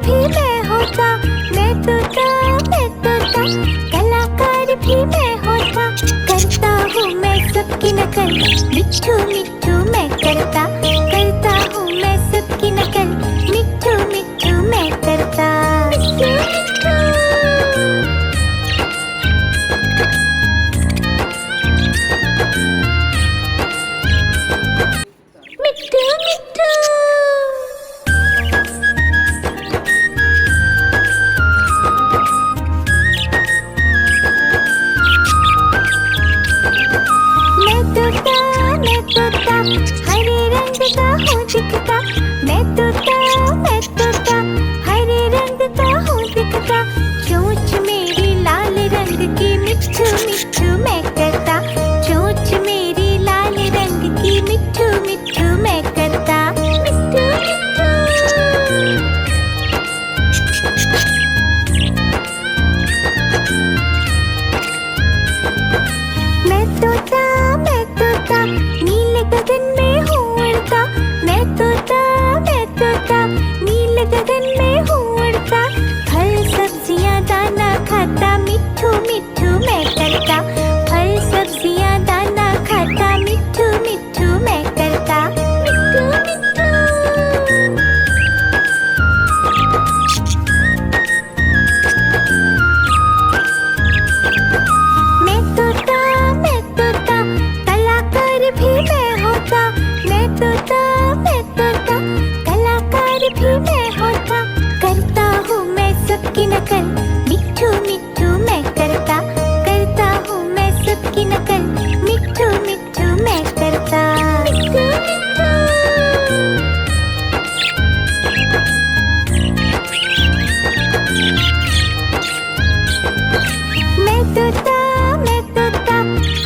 भी मैं होता, मैं तोता, मैं तोता, कलाकार भी मैं होता। करता हूँ मैं सबकी नकल, मिट्ठू मिट्ठू मैं करता, करता हूँ मैं सबकी नकल, मिट्ठू मिट्ठू मैं करता। मिट्ठू मिट्ठू मिट्ठू मैं तोता, हरे रंग का हूँ दिखता। मैं तोता, हरे रंग का हूँ दिखता। चोंच मेरी लाल रंग की, मिट्ठू मिट्ठू मैं करता। चोंच मेरी लाल रंग की, मिट्ठू मिट्ठू मैं करता। मिट्ठू मैं तोता, नीले गगन में हूँ उड़ता। मैं तोता, नीले गगन में हूँ उड़ता। फल सब्जियाँ दाना खाता, मिट्ठू मिट्ठू मैं करता। फल सब्जियाँ दाना खाता, मिट्ठू मिट्ठू मैं करता। मिट्ठू मिट्ठू मैं तोता, कलाकार भी मैं होता। मैं तोता, कलाकार भी मैं होता। करता हूँ मैं सबकी नकल, मिट्ठू मिट्ठू मैं करता। करता हूँ मैं सबकी नकल, मिट्ठू मिट्ठू मैं करता। मिट्ठू मिट्ठू मैं तोता,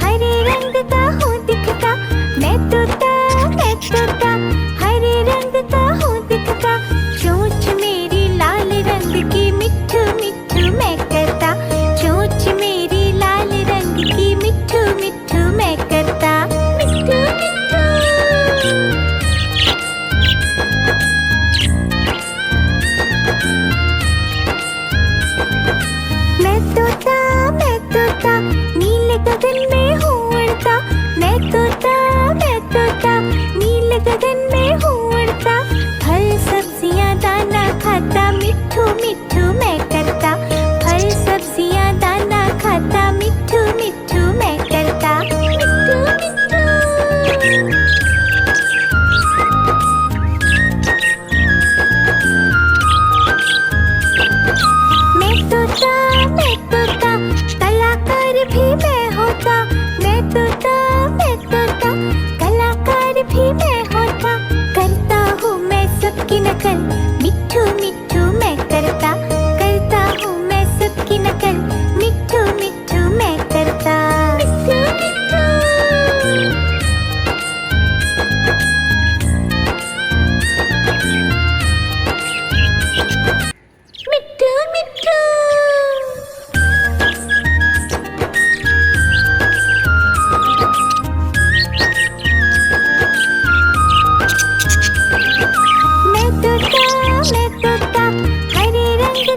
हरे रंग का हूँ दिखता। मैं तोता, हरे रंग का हूँ दिखता। चोंच मेरी लाल रंग की, मिट्ठू मिट्ठू मैं करता। चोंच मेरी लाल रंग की, मिट्ठू मिट्ठू मैं करता। मिट्ठू मिट्ठू मैं तोता, नीले गगन में हूँ उड़ता। मैं तोता, नीले गगन में हूँ उड़ता। फल सब्जियाँ दाना खाता, मिट्ठू मिट्ठू मैं करता। फल सब्जियाँ दाना खाता, मिट्ठू मिट्ठू मैं करता। मिट्ठू मिट्ठू मैं तोता, कलाकार भी मैं होता। मैं तोता, कलाकार भी मैं होता। करता हूँ मैं सबकी नकल, मिट्ठू मिट्ठू मैं करता। करता हूँ मैं सबकी नकल, मिट्ठू मिट्ठू मैं करता। मिट्ठू मिट्ठू मिट्ठू मिट्ठू मैं तोता, हरे रंग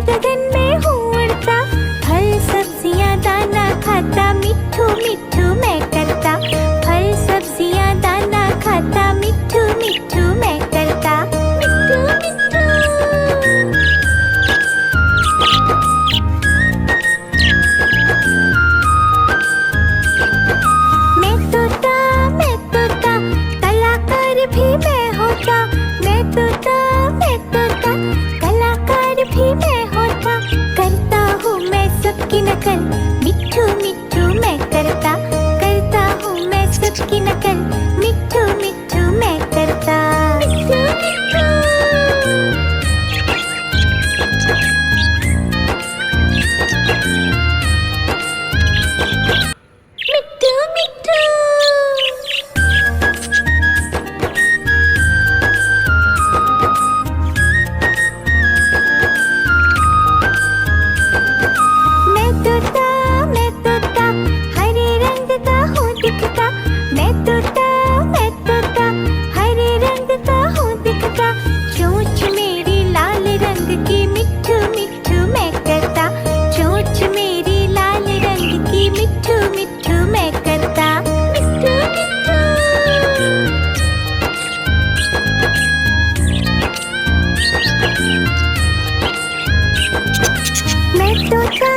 गगन में हूँ उड़ता, फल सब्जियाँ दाना खाता, मिट्ठू मिट्ठू मैं करता। फल सब्जियाँ दाना खाता, मिट्ठू मिट्ठू मैं करता। मिट्ठू मिट्ठू। मैं तोता कलाकार भी मैं होता। मैं तोता कलाकार भी मैं होता। करता हूँ मैं सबकी नकल, मिट्ठू मिट्ठू मैं करता। करता हूँ मैं सबकी नकल, मिट्ठू मिट्ठू मैं करता। मिट्ठू मिट्ठू। मिट्ठू मिट्ठू। मैं तोता हरे रंग का हूँ दिखता। मैं तोता हरे रंग का हूँ दिखता। चोंच मेरी लाल रंग की, मिट्ठू मिट्ठू मैं करता। चोंच मेरी लाल रंग की, मिट्ठू मिट्ठू मैं करता। मिट्ठू मिट्ठू। मैं तोता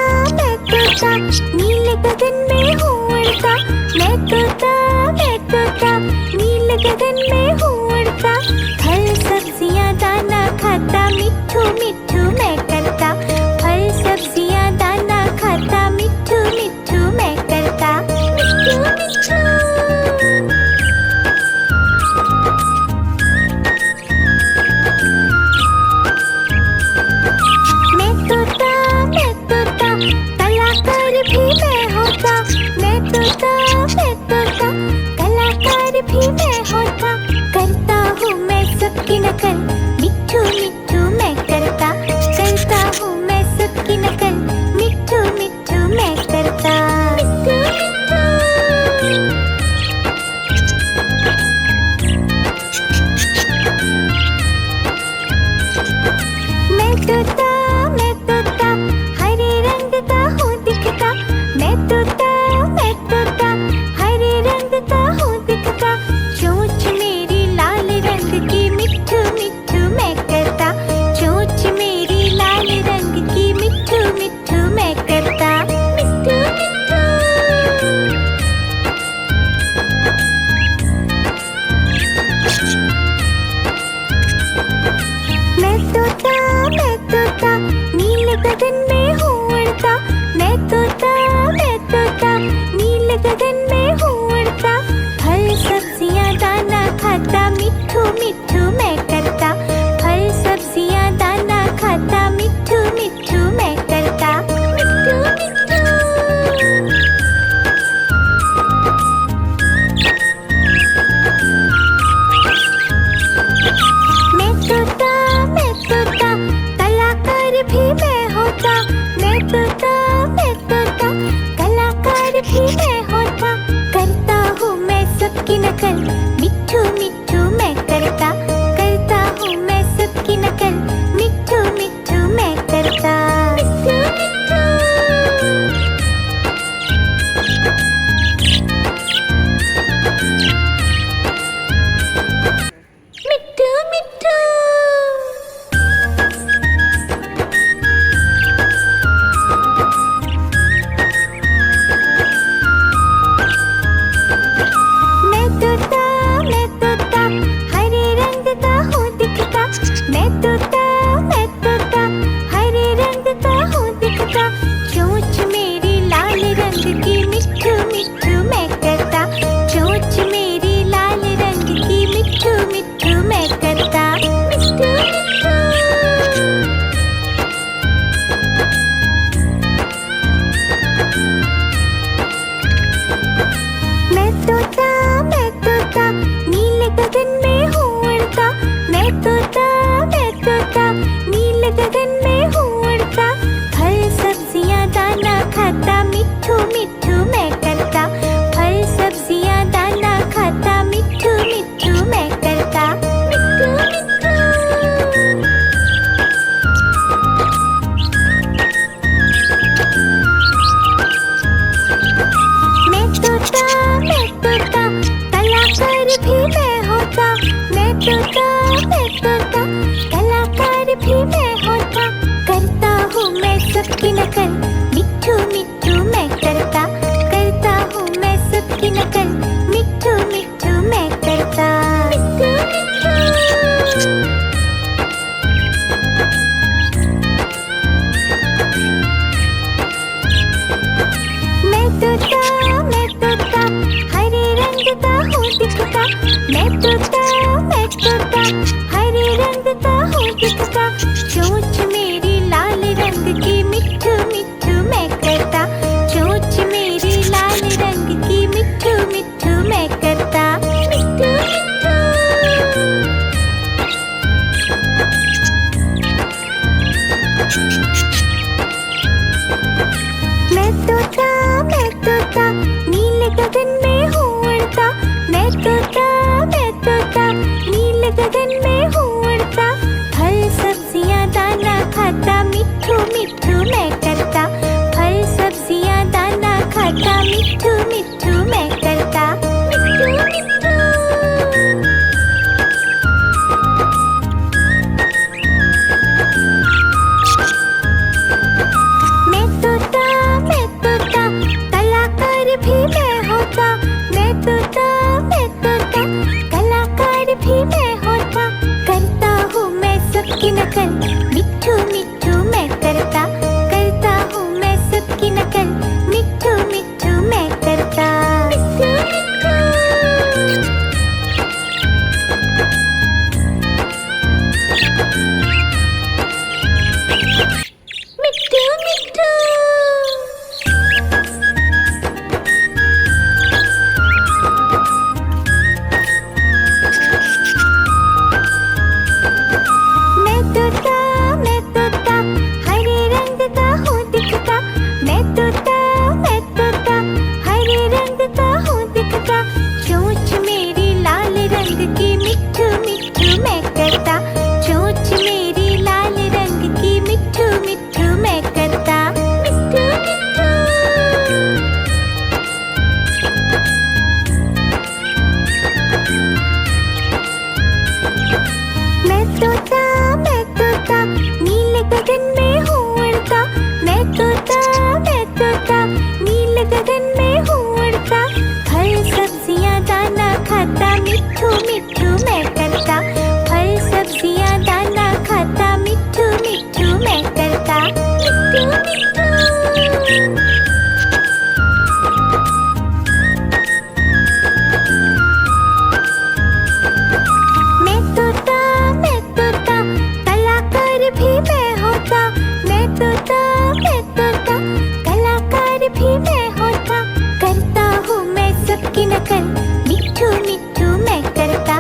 नीले गगन में हूँ उड़ता। मैं तोता नीले गगन में हूँ उड़ता। फल सब्जियाँ दाना खाता, मिट्ठू मिट्ठू मैं करता। फल सब्जियाँ दाना खाता, मिट्ठू मिट्ठू मैं करता। मिट्ठू मिट्ठू। मैं तोता कलाकार भी मैं होता। मैं तोता कलाकार भी मैं होता। करता हूँ मैं सबकी नकल, मिट्ठू मिट्ठू मैं करता। करता मैं तोता नीले गगन में हूँ उड़ता। मैं तोता नीले गगन में हूँ उड़ता। फल सब्जियाँ दाना खाता, मिट्ठू मिट्ठू मैं करता। फल सब्जियाँ दाना खाता, मिट्ठू मिट्ठू मैं करता। मिट्ठू मिट्ठू। मैं तोता कलाकार भी मैं होता। मैं तोता कलाकार भी मैं होता। करता हूँ मैं सबकी नकल, मिट्ठू मिट्ठू मैं करता। करता हूँ मैं सबकी नकल, मिट्ठू मिट्ठू मैं करता। मिट्ठू मिट्ठू। मिट्ठू मिट्ठू। मैं तोता हरे रंग का हूँ दिखता। मैं तोता हरे रंग का हूँ दिखता। चोंच मेरी लाल रंग की, मिट्ठू मिट्ठू मैं करता। चोंच मेरी लाल रंग की, मिट्ठू मिट्ठू मैं करता। मिट्ठू मिट्ठू। मैं तोता नीले गगन में हूँ उड़ता। मैं तोता नीले गगन में हूँ उड़ता। फल सब्जियाँ दाना खाता, मिट्ठू मिट्ठू मैं करता। फल सब्जियाँ दाना खाता, मिट्ठू मिट्ठू मैं करता। मिट्ठू मिट्ठू। मैं तोता कलाकार भी मैं होता। मैं तोता कलाकार भी मैं होता। करता हूँ मैं सबकी नकल, मिट्ठू मिट्ठू मैं करता।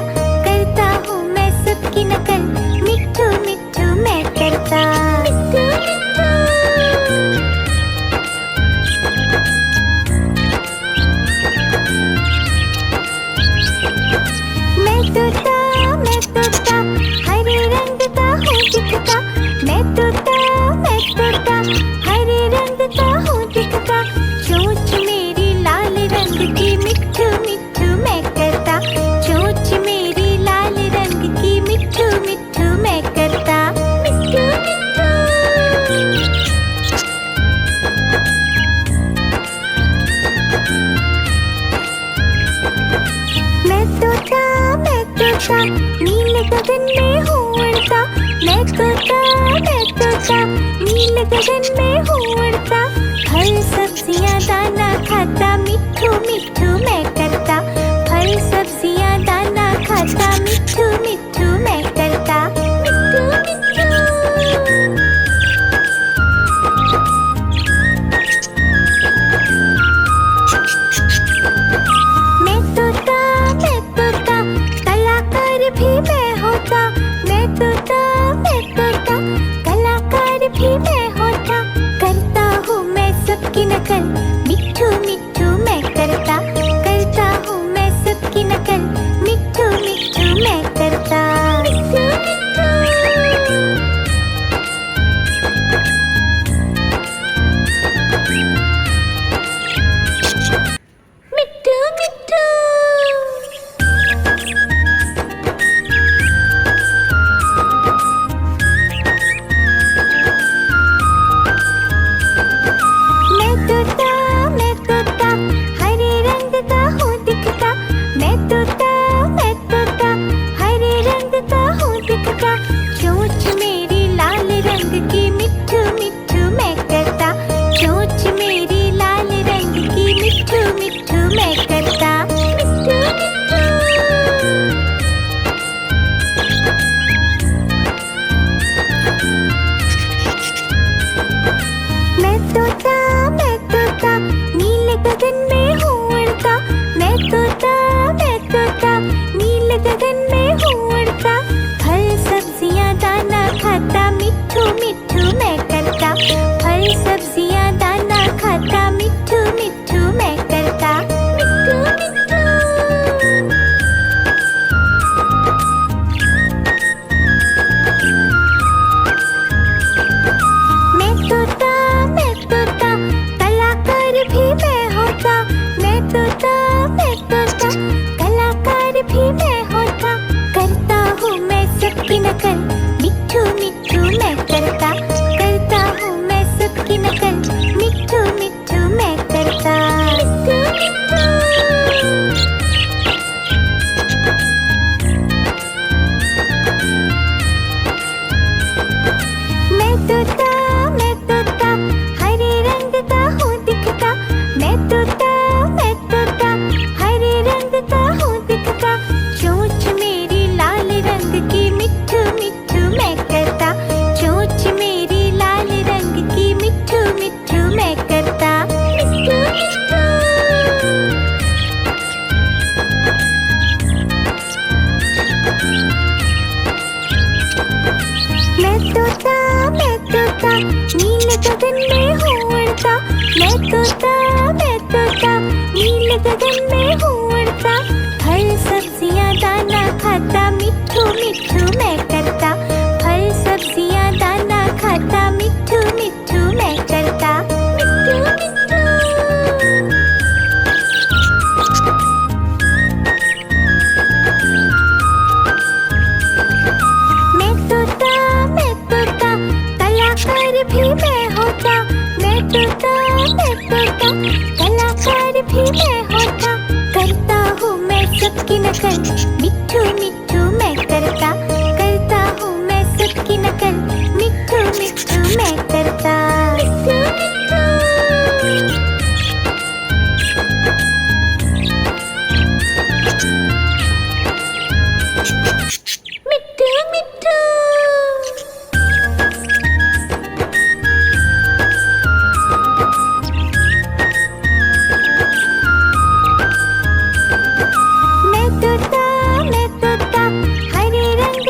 करता हूँ मैं सबकी नकल, मिट्ठू मिट्ठू मैं करता। मिट्ठू मिट्ठू। मैं तोता हरे रंग का हूँ दिखता। मैं तोता हरे रंग का हूँ दिखता। चोंच मेरी लाल रंग की, मिट्ठू मिट्ठू मैं करता। चोंच मेरी लाल रंग की, मिट्ठू मिट्ठू मैं करता। मिट्ठू मिट्ठू। मैं तोता नीले गगन में हूँ उड़ता। मैं तोता नीले गगन में हूँ उड़ता। फल सब्जियाँ दाना खाता, मिट्ठू मिट्ठू मैं करता। फल सब्जियाँ दाना खाता, मिट्ठू मिट्ठू मैं करता। मिट्ठू मिट्ठू। मैं तोता कलाकार भी मैं होता। मैं तोता कलाकार भी मैं होता। करता हूँ मैं सबकी नकल, मिट्ठू मिट्ठू मैं करता। करता हूँ मैं सबकी नकल, मिट्ठू मिट्ठू मैं करता। मिट्ठू मिट्ठू। मिट्ठू मिट्ठू। मैं तोता हरे रंग का हूँ दिखता। मैं तोता हरे रंग नील गगन में हूँ उड़ता, मैं तोता नील गगन में हूँ उड़ता। फल सब्जियाँ दाना खाता, मिट्ठू मिट्ठू मैं करता। फल सब्जियाँ दाना खाता, मिट्ठू मिट्ठू मैं करता। मिट्ठू मिट्ठू। मैं तोता कलाकार भी मैं होता। मैं तोता कलाकार भी मैं होता। करता हूँ मैं सबकी नकल, मिट्ठू मिट्ठू मैं करता। करता हूँ मैं सबकी नकल, मिट्ठू मिट्ठू मैं करता। मिट्ठू मिट्ठू। मिट्ठू मिट्ठू। मैं तोता हरे रंग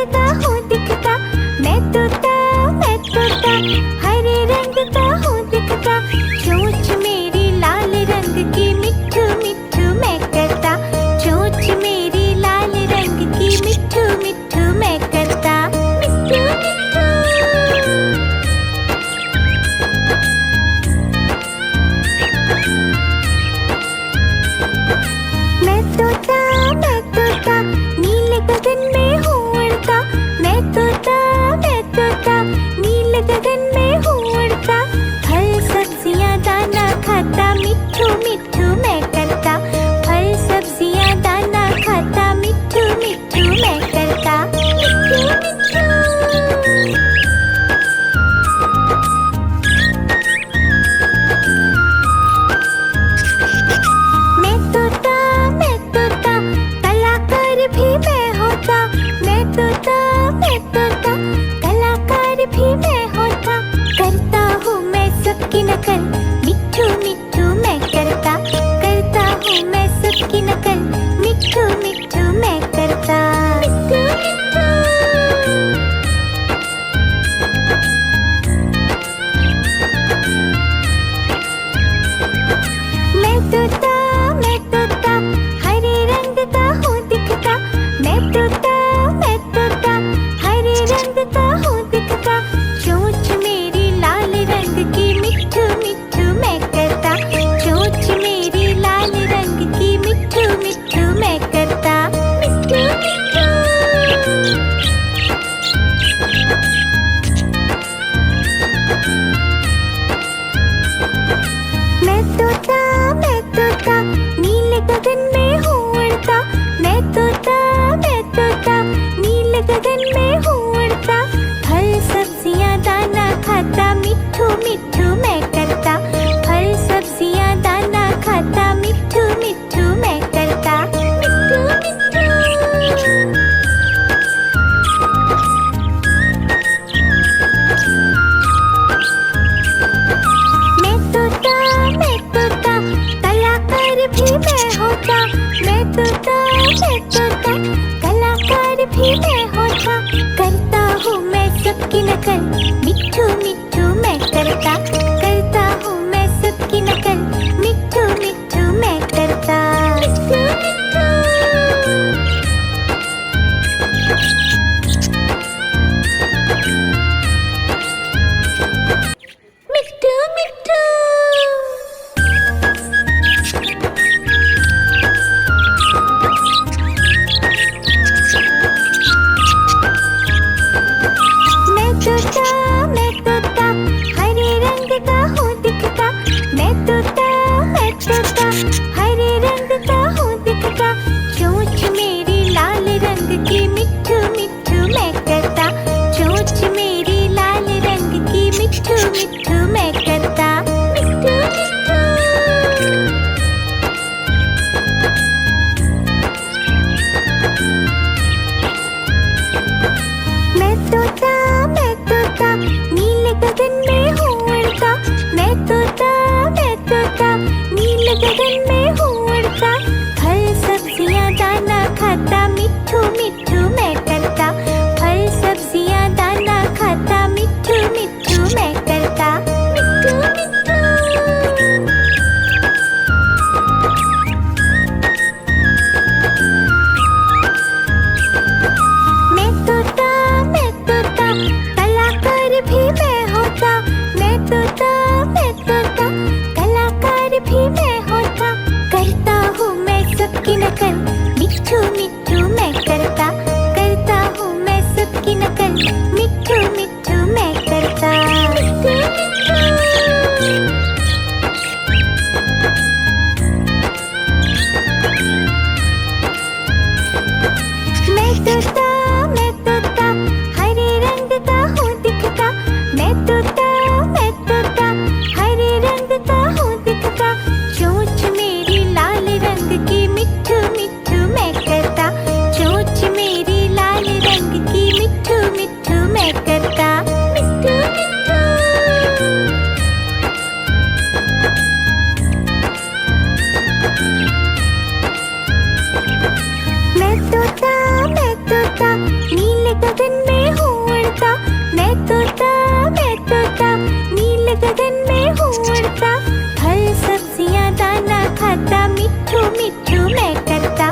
गगन में हूँ उड़ता, फल सब्जियाँ दाना खाता, मिट्ठू मिट्ठू मैं करता,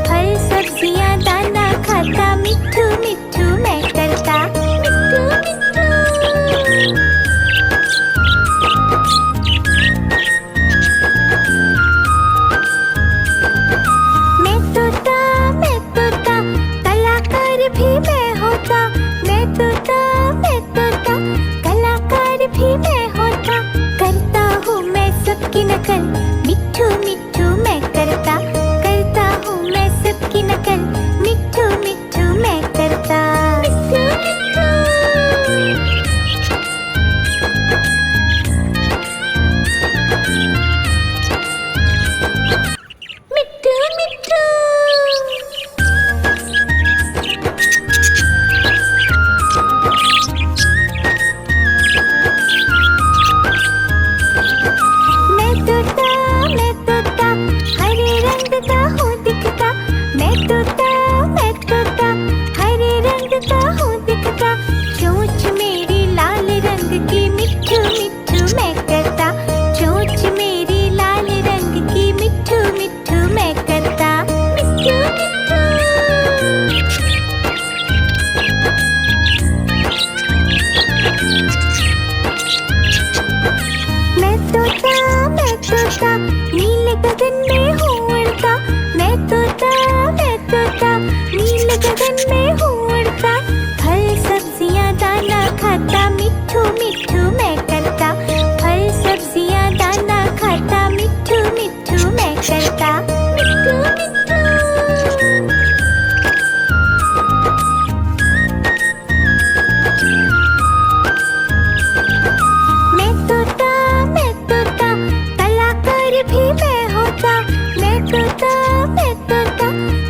फल सब्जियाँ दाना खाता, मिट्ठू मिट्ठू मैं करता, मिट्ठू मिट्ठू। मैं तोता कलाकार भी मैं होता, मैं तोता कलाकार भी मैं होता, करता हूँ मैं सबकी नकल, मिट्ठू मिट्ठू मैं करता, करता हूँ मैं सबकी नकल, मिट्ठू मिट्ठू मैं करता, मिट्ठू मिट्ठू। मिट्ठू मिट्ठू। मैं तोता हरे रंग का हूँ दिखता, मैं तोता हरे रंग का हूँ दिखता, चोंच मेरी लाल रंग की, मिट्ठू मिट्ठू मैं करता, चोंच मेरी लाल रंग की, मिट्ठू मिट्ठू मैं करता, मिट्ठू मिट्ठू। मैं तोता नीले गगन में हूँ उड़ता, मैं तोता नीले गगन में हूँ उड़ता, फल सब्जियाँ दाना खाता, मिट्ठू मिट्ठू मैं करता, फल सब्जियाँ दाना खाता, मिट्ठू मिट्ठू मैं करता, मिट्ठू मिट्ठू। मैं तोता कलाकार भी मैं होता, मैं तोता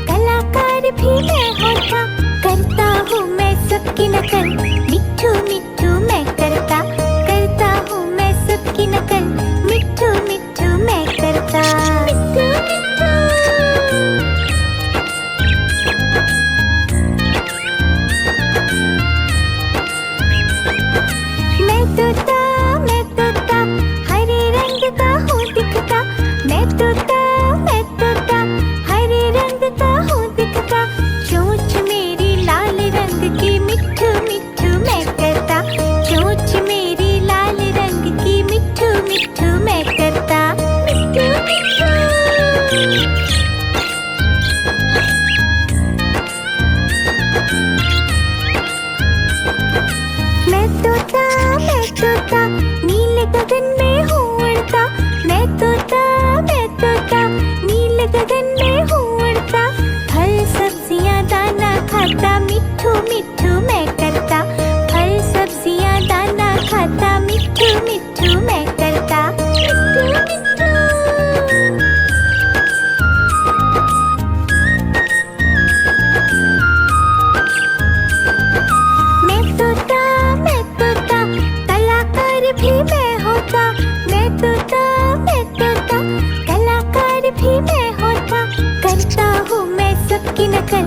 कलाकार भी मैं होता, करता हूँ मैं सबकी नकल, मिट्ठू मिट्ठू मैं करता, करता हूँ मैं सबकी नकल, मिट्ठू मिट्ठू मैं करता, मिट्ठू मिट्ठू। मैं तोता हरे रंग का हूँ दिखता, मैं तोता हरे रंग का हूँ दिखता, चोंच मेरी लाल रंग की, मिट्ठू मिट्ठू मैं करता, चोंच मेरी लाल रंग की, मिट्ठू मिट्ठू मैं करता, मिट्ठू मिट्ठू। मैं तोता नीले गगन में हूँ उड़ता, मैं तोता नीले गगन में हूँ उड़ता, फल सब्जियाँ दाना खाता, मिट्ठू मिट्ठू मैं करता, फल सब्जियाँ दाना खाता, मिट्ठू मिट्ठू मैं करता, मिट्ठू मिट्ठू। मैं तोता कलाकार भी मैं होता, मैं तोता कलाकार भी मैं होता, करता हूँ मैं सबकी नकल,